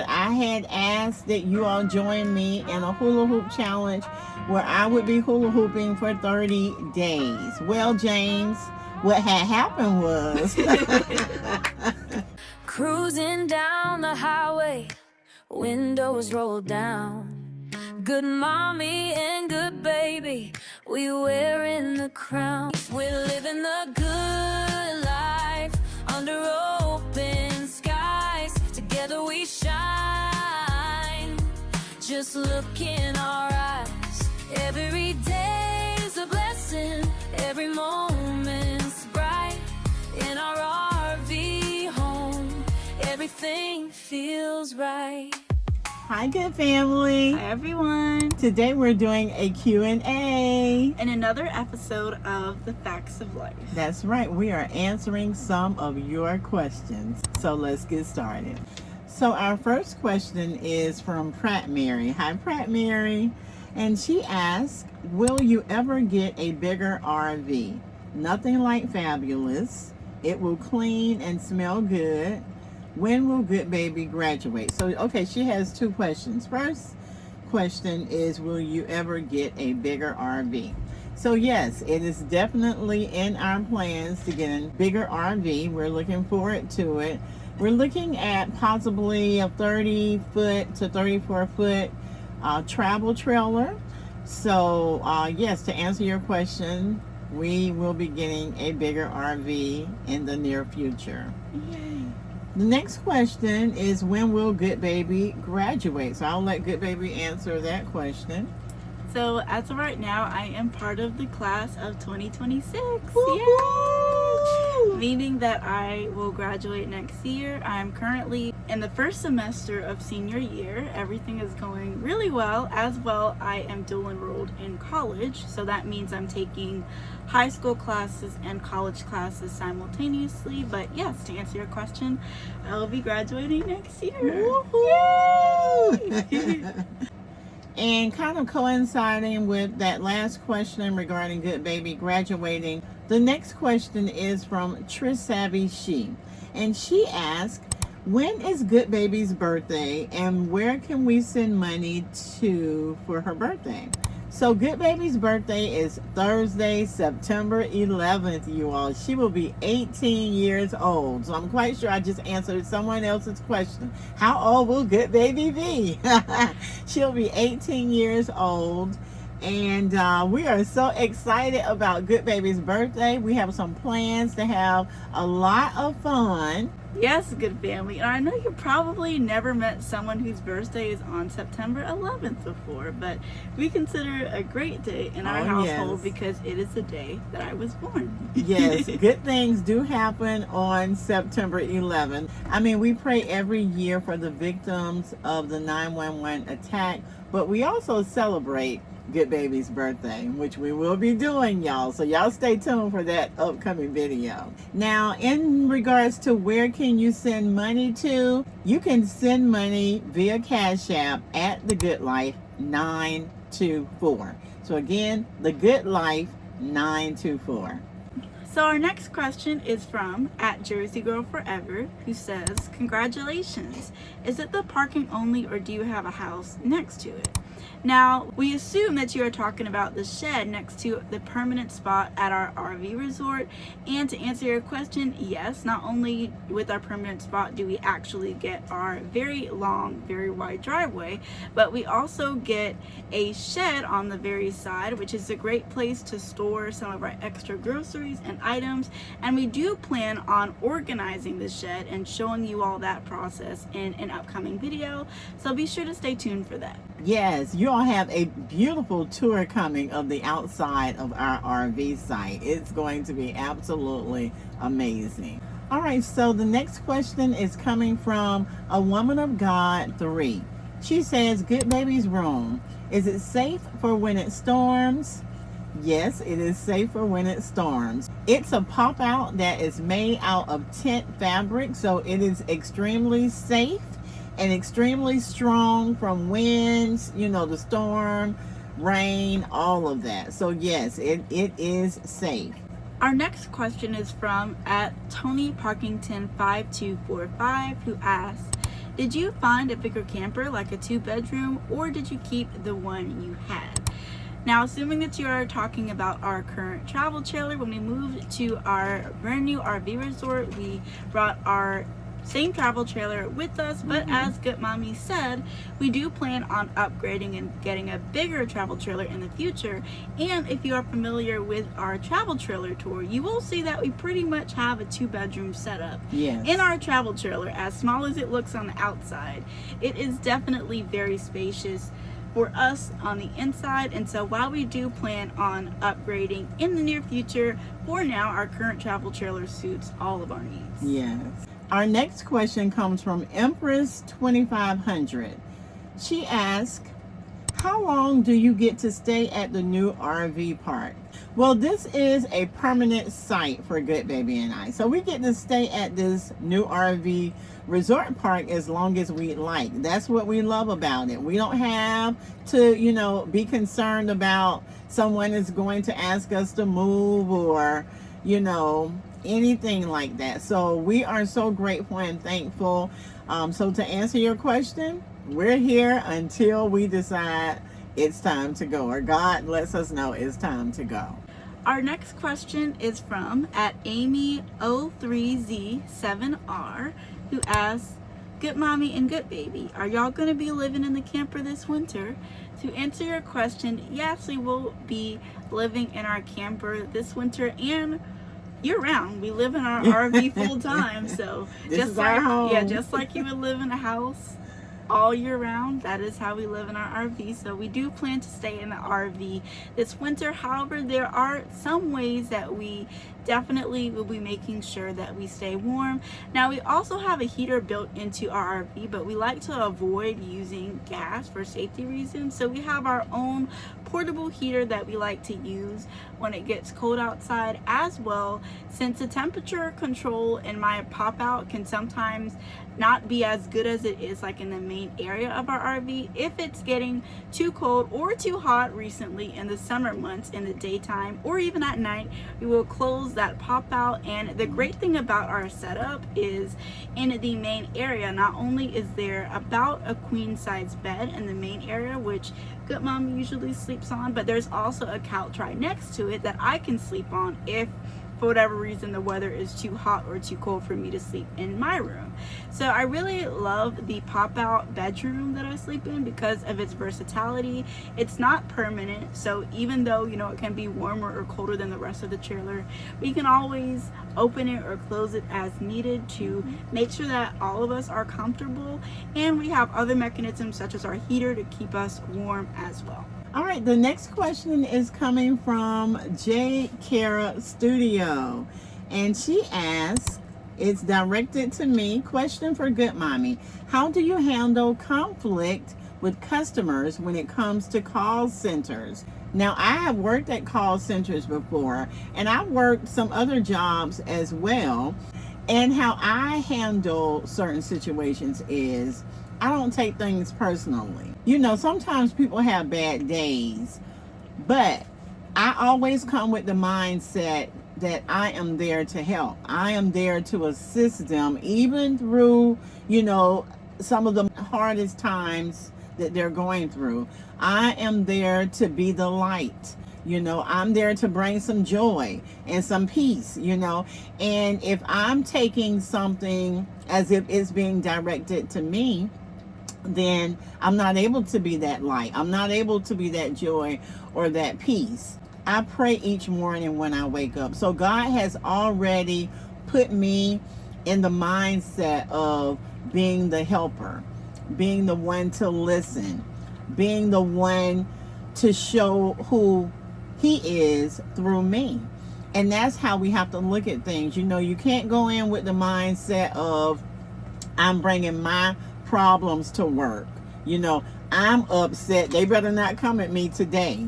I had asked that you all join me in a hula hoop challenge where I would be hula hooping for 30 days. Well, James, what had happened was cruising down the highway, windows rolled down. Good mommy and good baby, we wearing the crown. We're living the good life under open skies. Together we shine. Just look in our eyes. Every day's a blessing. Every moment's bright. In our RV home, everything feels right. Hi, good family. Hi everyone. Today we're doing a Q&A. And another episode of The Facts of Life. That's right. We are answering some of your questions. So let's get started. So our first question is from Pratt Mary. Hi, Pratt Mary. And she asks, will you ever get a bigger RV? Nothing like fabulous. It will clean and smell good. When will Goodbaby graduate? So, okay, she has two questions. First question is, will you ever get a bigger RV? So, yes, it is definitely in our plans to get a bigger RV. We're looking forward to it. We're looking at possibly a 30-foot to 34-foot travel trailer. So, yes, to answer your question, we will be getting a bigger RV in the near future. Yay. The next question is, when will Goodbaby graduate? So I'll let Goodbaby answer that question. So as of right now, I am part of the class of 2026. Woo-hoo! Yay! Meaning that I will graduate next year. I'm currently in the first semester of senior year. Everything is going really well. As well, I am dual enrolled in college. So that means I'm taking high school classes and college classes simultaneously. But yes, to answer your question, I will be graduating next year. Woo-hoo! And kind of coinciding with that last question regarding Goodbaby graduating, the next question is from Trisavvy She. And she asked, when is Goodbaby's birthday and where can we send money to for her birthday? So Goodbaby's birthday is Thursday, September 11th, you all. She will be 18 years old. So I'm quite sure I just answered someone else's question. How old will Goodbaby be? She'll be 18 years old. And we are so excited about Goodbaby's birthday. We have some plans to have a lot of fun. Yes, good family. And I know you probably never met someone whose birthday is on September 11th before, but we consider it a great day in our household because it is the day that I was born. Yes, good things do happen on September 11th. I mean, we pray every year for the victims of the 9/11 attack, but we also celebrate Goodbaby's birthday, which we will be doing, y'all. So y'all stay tuned for that upcoming video. Now, in regards to where can you send money to, you can send money via Cash App at The Good Life 924. So again, The Good Life 924. So our next question is from @JerseyGirlForever, who says, congratulations. Is it the parking only or do you have a house next to it? Now, we assume that you are talking about the shed next to the permanent spot at our RV resort. And to answer your question, yes, not only with our permanent spot do we actually get our very long, very wide driveway, but we also get a shed on the very side, which is a great place to store some of our extra groceries and items. And we do plan on organizing the shed and showing you all that process in an upcoming video. So be sure to stay tuned for that. Yes, you all have a beautiful tour coming of the outside of our RV site. It's going to be absolutely amazing. All right, so the next question is coming from a woman of God 3. She says, Goodbaby's room, is it safe for when it storms? Yes, it is safe for when it storms. It's a pop out that is made out of tent fabric, so it is extremely safe and extremely strong from winds, you know, the storm, rain, all of that. So yes, it is safe. Our next question is from @TonyParkington5245, who asks, Did you find a bigger camper like a 2-bedroom, or did you keep the one you had? Now, assuming that you are talking about our current travel trailer, when we moved to our brand new RV resort, we brought our same travel trailer with us, but as Good Mommy said, we do plan on upgrading and getting a bigger travel trailer in the future. And if you are familiar with our travel trailer tour, you will see that we pretty much have a 2-bedroom setup in our travel trailer. As small as it looks on the outside, it is definitely very spacious for us on the inside. And so while we do plan on upgrading in the near future, for now our current travel trailer suits all of our needs. Yes. Our next question comes from Empress 2500. She asks, how long do you get to stay at the new RV park? Well, this is a permanent site for Goodbaby and I. So we get to stay at this new RV resort park as long as we like. That's what we love about it. We don't have to, be concerned about someone is going to ask us to move or, anything like that. So we are so grateful and thankful. So to answer your question, we're here until we decide it's time to go, or God lets us know it's time to go. Our next question is from Amy03Z7R, who asks, Good Mommy and Goodbaby, are y'all going to be living in the camper this winter? To answer your question, yes, we will be living in our camper this winter and year round. We live in our RV full time, so this is our home. Yeah, just like you would live in a house all year round, that is how we live in our RV. So we do plan to stay in the RV this winter. However, there are some ways that we definitely will be making sure that we stay warm. Now, we also have a heater built into our RV, but we like to avoid using gas for safety reasons. So we have our own portable heater that we like to use when it gets cold outside as well, since the temperature control in my pop out can sometimes not be as good as it is like in the main area of our RV. If it's getting too cold or too hot recently in the summer months in the daytime or even at night, we will close that pop out. And the great thing about our setup is in the main area, not only is there about a queen size bed in the main area, which Good Mom usually sleeps on, but there's also a couch right next to it that I can sleep on if for whatever reason the weather is too hot or too cold for me to sleep in my room. So I really love the pop-out bedroom that I sleep in because of its versatility. It's not permanent, so even though it can be warmer or colder than the rest of the trailer, we can always open it or close it as needed to make sure that all of us are comfortable. And we have other mechanisms such as our heater to keep us warm as well. All right, the next question is coming from J. Kara Studio, and she asks, it's directed to me, question for Good Mommy, how do you handle conflict with customers when it comes to call centers? Now, I have worked at call centers before, and I've worked some other jobs as well, and how I handle certain situations is I don't take things personally. Sometimes people have bad days, but I always come with the mindset that I am there to help. I am there to assist them, even through, some of the hardest times that they're going through. I am there to be the light. I'm there to bring some joy and some peace, and if I'm taking something as if it's being directed to me, then I'm not able to be that light. I'm not able to be that joy or that peace. I pray each morning when I wake up. So God has already put me in the mindset of being the helper, being the one to listen, being the one to show who He is through me. And that's how we have to look at things. You can't go in with the mindset of I'm bringing my problems to work. I'm upset. They better not come at me today.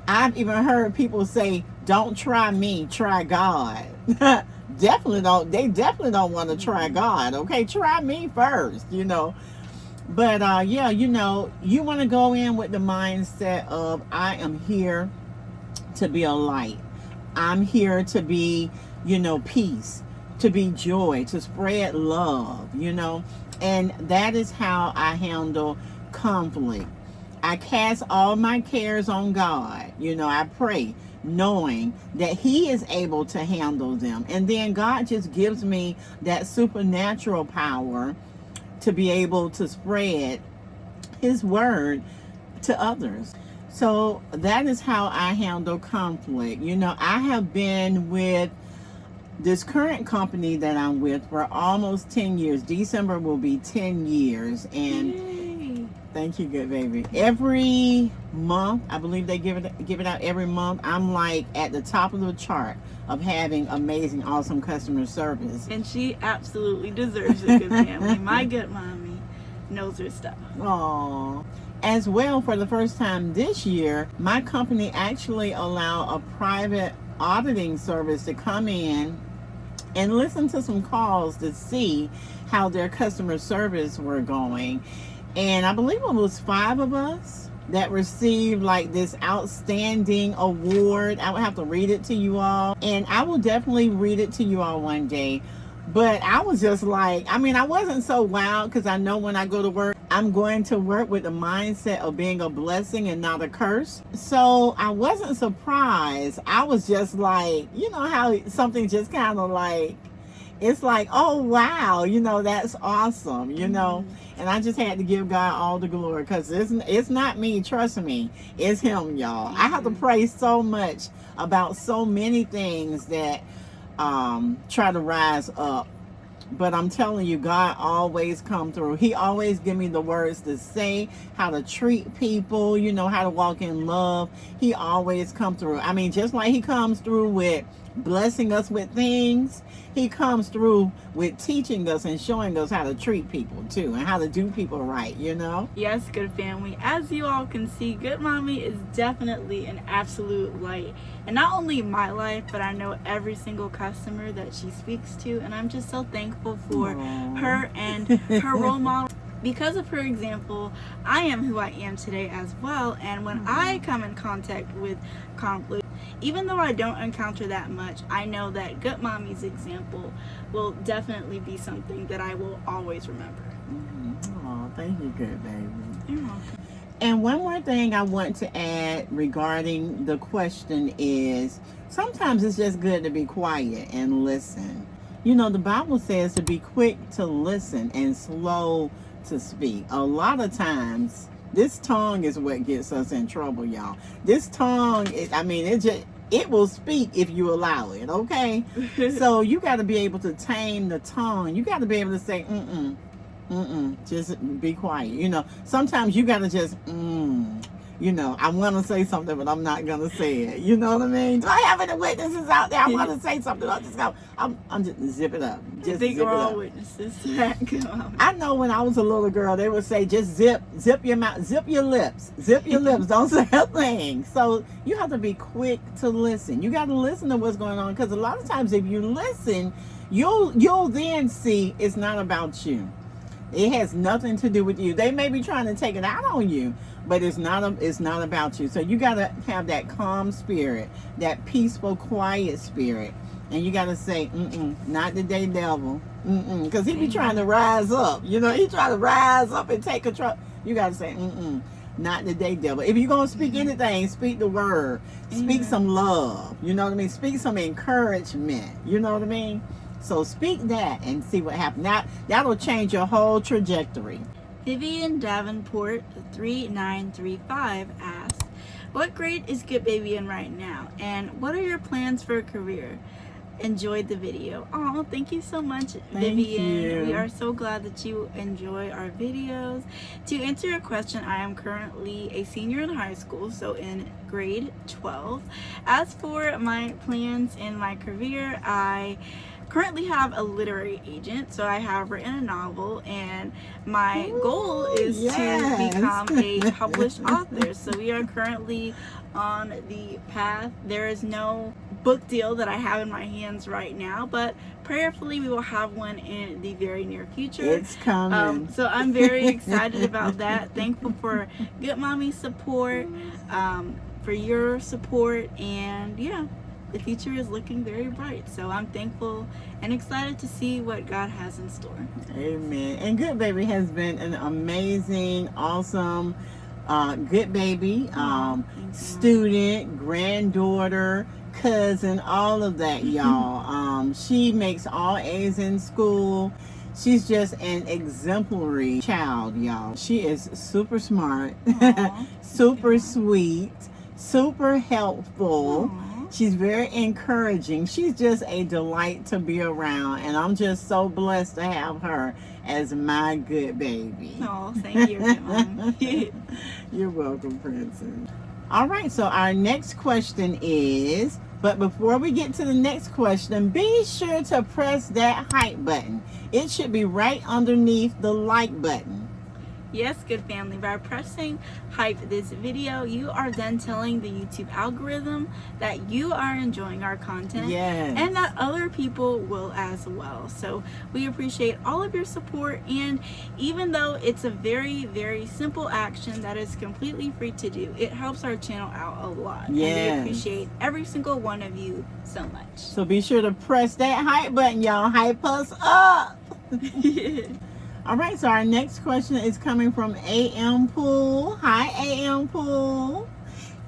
I've even heard people say, don't try me, try God. They definitely don't want to try God. Okay, try me first, But you want to go in with the mindset of I am here to be a light. I'm here to be, peace, to be joy, to spread love, And that is how I handle conflict. I cast all my cares on God. I pray knowing that He is able to handle them. And then God just gives me that supernatural power to be able to spread His word to others. So that is how I handle conflict. I have been with this current company that I'm with for almost 10 years. December will be 10 years. And Yay. Thank you, good baby. Every month, I believe they give it out every month. I'm like at the top of the chart of having amazing, awesome customer service. And she absolutely deserves it, good family. My good mommy knows her stuff. Aww. As well, for the first time this year, my company actually allowed a private auditing service to come in and listen to some calls to see how their customer service were going. And I believe it was 5 of us that received like this outstanding award. I would have to read it to you all, and I will definitely read it to you all one day. But I was just like, I wasn't so wild, because I know when I go to work, I'm going to work with the mindset of being a blessing and not a curse. So I wasn't surprised. I was just like, how something just kind of like, it's like, oh, wow, that's awesome, And I just had to give God all the glory, because it's not me, trust me, it's Him, y'all. I have to pray so much about so many things that try to rise up. But I'm telling you, God always come through. He always give me the words to say, how to treat people, how to walk in love. He always come through. Just like He comes through with blessing us with things, He comes through with teaching us and showing us how to treat people too, and how to do people right, Yes, good family. As you all can see, Good Mommy is definitely an absolute light. And not only my life, but I know every single customer that she speaks to. And I'm just so thankful for her and her role model. Because of her example, I am who I am today as well. And when I come in contact with conflict, even though I don't encounter that much, I know that Good Mommy's example will definitely be something that I will always remember. Oh, thank you, good baby. You're welcome. And one more thing I want to add regarding the question is, sometimes it's just good to be quiet and listen. The Bible says to be quick to listen and slow to speak. A lot of times, this tongue is what gets us in trouble, y'all. This tongue, it will speak if you allow it, okay? So you got to be able to tame the tongue. You got to be able to say, just be quiet. Sometimes you got to just, I want to say something, but I'm not going to say it. You know what I mean? Do I have any witnesses out there? I want to say something. I'm just zip it up. Just I think zip we're it all up. witnesses to that. I know when I was a little girl, they would say, just zip your mouth, zip your lips, don't say a thing. So you have to be quick to listen. You got to listen to what's going on, because a lot of times if you listen, you'll then see it's not about you. It has nothing to do with you. They may be trying to take it out on you, but it's not about you. So you got to have that calm spirit, that peaceful, quiet spirit. And you got to say, not today, devil. Because he be trying to rise up. He try to rise up and take control. You got to say, not today, devil. If you're going to speak anything, speak the word. Speak some love. You know what I mean? Speak some encouragement. You know what I mean? So speak that and see what happens. That'll change your whole trajectory. Vivian Davenport 3935 asks, what grade is Good Baby in right now? And what are your plans for a career? Enjoyed the video. Oh, thank you so much, Vivian. You. We are so glad that you enjoy our videos. To answer your question, I am currently a senior in high school, so in grade 12. As for my plans in my career, I currently have a literary agent, so I have written a novel, and my goal is to become a published author. So we are currently on the path. There is no book deal that I have in my hands right now, but prayerfully we will have one in the very near future. It's coming. So I'm very excited about that. Thankful for Good Mommy's support, for your support, and yeah, the future is looking very bright. So I'm thankful and excited to see what God has in store. Amen. And Good Baby has been an amazing, awesome Good Baby, student, granddaughter, cousin, all of that, y'all. She makes all A's in school. She's just an exemplary child, y'all. She is super smart, super sweet, super helpful. She's very encouraging. She's just a delight to be around, and I'm just so blessed to have her as my good baby. Oh, thank you, Mom. You're welcome, Princess. All right, so our next question is, but before we get to the next question, be sure to press that hype button. It should be right underneath the like button. Yes, good family. By pressing hype this video, you are then telling the YouTube algorithm that you are enjoying our content, and that other people will as well. So we appreciate all of your support, and even though it's a very, very simple action that is completely free to do, it helps our channel out a lot. And we appreciate every single one of you so much. So be sure to press that hype button, y'all. Hype us up. All right, so our next question is coming from AM Pool. Hi, AM Pool.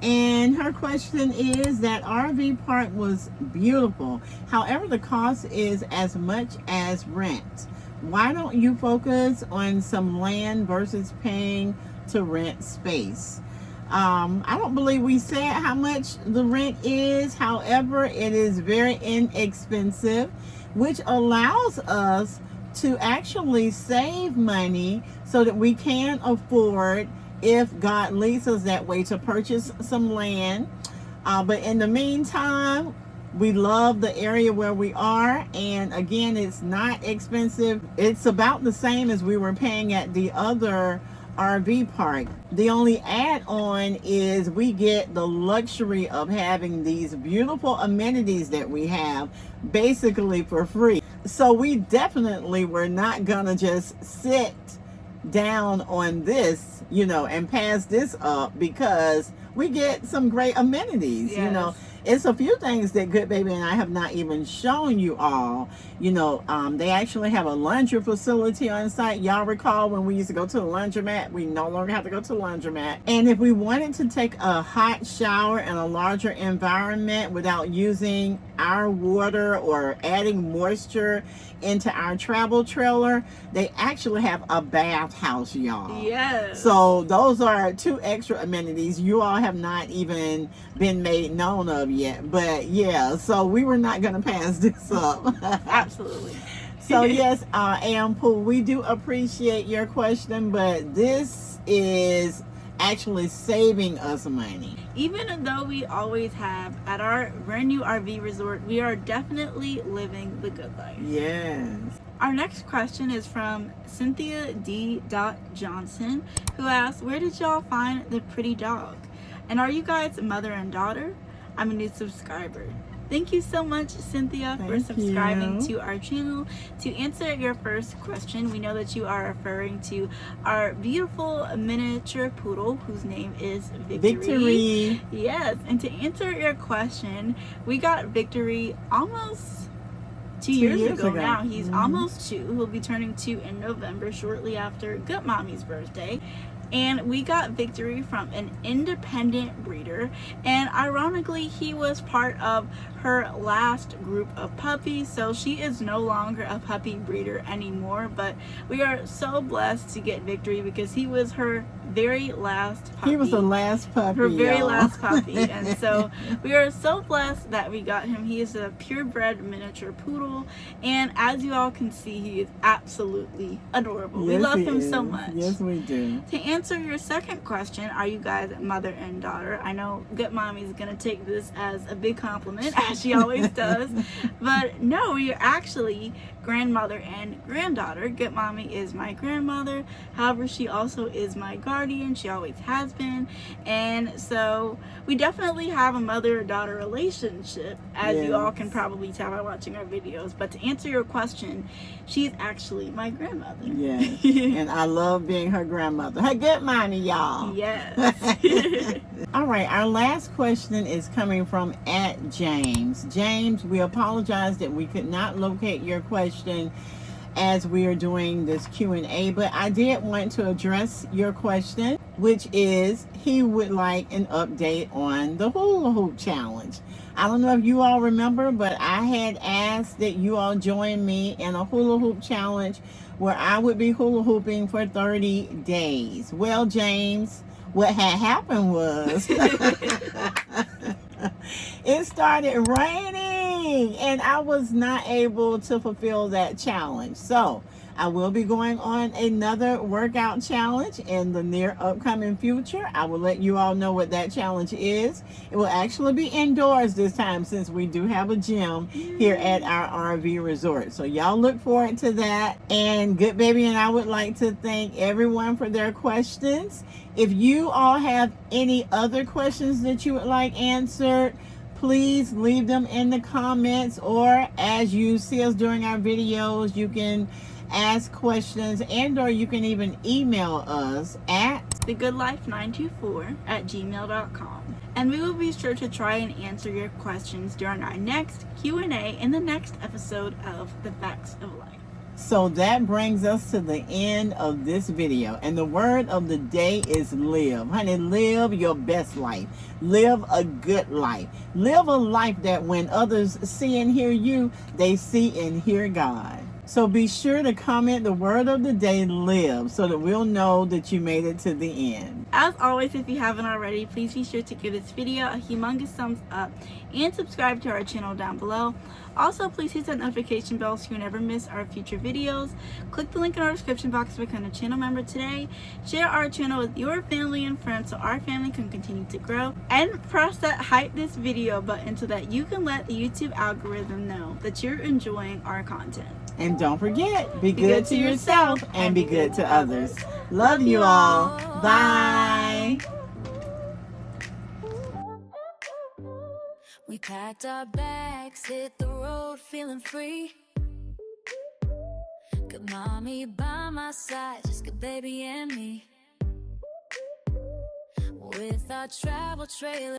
And her question is that RV park was beautiful. However, the cost is as much as rent. Why don't you focus on some land versus paying to rent space? I don't believe we said how much the rent is. However, it is very inexpensive, which allows us to actually save money so that we can afford, if God leads us that way, to purchase some land. But in the meantime, we love the area where we are, and again, it's not expensive. It's about the same as we were paying at the other RV park. The only add-on is we get the luxury of having these beautiful amenities that we have basically for free. So we definitely were not gonna just sit down on this, and pass this up, because we get some great amenities. It's a few things that Good Baby and I have not even shown you all. They actually have a laundry facility on site. Y'all recall when we used to go to the laundromat? We no longer have to go to the laundromat. And if we wanted to take a hot shower in a larger environment without using our water or adding moisture into our travel trailer, they actually have a bathhouse, y'all. Yes. So those are 2 extra amenities you all have not even been made known of yet. But yeah, so we were not going to pass this up. Absolutely. So yes, AM Pool, we do appreciate your question, but this is actually saving us money. Even though we always have at our brand new RV resort, we are definitely living the good life. Yes. Our next question is from Cynthia D. Johnson, who asks, where did y'all find the pretty dog? And are you guys mother and daughter? I'm a new subscriber. Thank you so much, Cynthia, for subscribing to our channel. To answer your first question, we know that you are referring to our beautiful miniature poodle, whose name is Victory. Yes, and to answer your question, we got Victory almost 2 years ago now. He's almost 2. He'll be turning 2 in November, shortly after Goodmommy's birthday. And we got Victory from an independent breeder, and ironically he was part of her last group of puppies, so she is no longer a puppy breeder anymore. But we are so blessed to get Victory because he was her very last puppy. He was the last puppy, her very last puppy. And so we are so blessed that we got him. He is a purebred miniature poodle, and as you all can see, he is absolutely adorable. We love him so much. Yes, we do. To answer your second question, are you guys mother and daughter? I know Good Mommy is going to take this as a big compliment, as she always does. But no, we are actually grandmother and granddaughter. Good Mommy is my grandmother. However, she also is my guardian. She always has been. And so we definitely have a mother-daughter relationship, as you all can probably tell by watching our videos. But to answer your question, she's actually my grandmother. Yes. And I love being her grandmother. Her Good Mommy, y'all. Yes. All right, our last question is coming from @Jane. James. James, we apologize that we could not locate your question as we are doing this Q&A, but I did want to address your question, which is he would like an update on the hula hoop challenge. I don't know if you all remember, but I had asked that you all join me in a hula hoop challenge where I would be hula hooping for 30 days. Well, James, what had happened was it started raining and I was not able to fulfill that challenge. So I will be going on another workout challenge in the near upcoming future. I will let you all know what that challenge is. It will actually be indoors this time since we do have a gym here at our RV resort. So y'all look forward to that. And Good Baby and I would like to thank everyone for their questions. If you all have any other questions that you would like answered, please leave them in the comments, or as you see us during our videos, you can ask questions, and or you can even email us at thegoodlife924@gmail.com, and we will be sure to try and answer your questions during our next Q&A in the next episode of The Facts of Life. So that brings us to the end of this video, and the word of the day is live. Honey, live your best life. Live a good life. Live a life that when others see and hear you, they see and hear God. So be sure to comment the word of the day, live, so that we'll know that you made it to the end. As always, if you haven't already, please be sure to give this video a humongous thumbs up and subscribe to our channel down below. Also, please hit that notification bell so you never miss our future videos. Click the link in our description box to become a channel member today. Share our channel with your family and friends so our family can continue to grow. And press that hype this video button so that you can let the YouTube algorithm know that you're enjoying our content. And don't forget, be good to yourself and be good to others. Love you all. Bye. We packed our bags, hit the road, feeling free. Good mommy by my side, just good baby and me. With our travel trailer.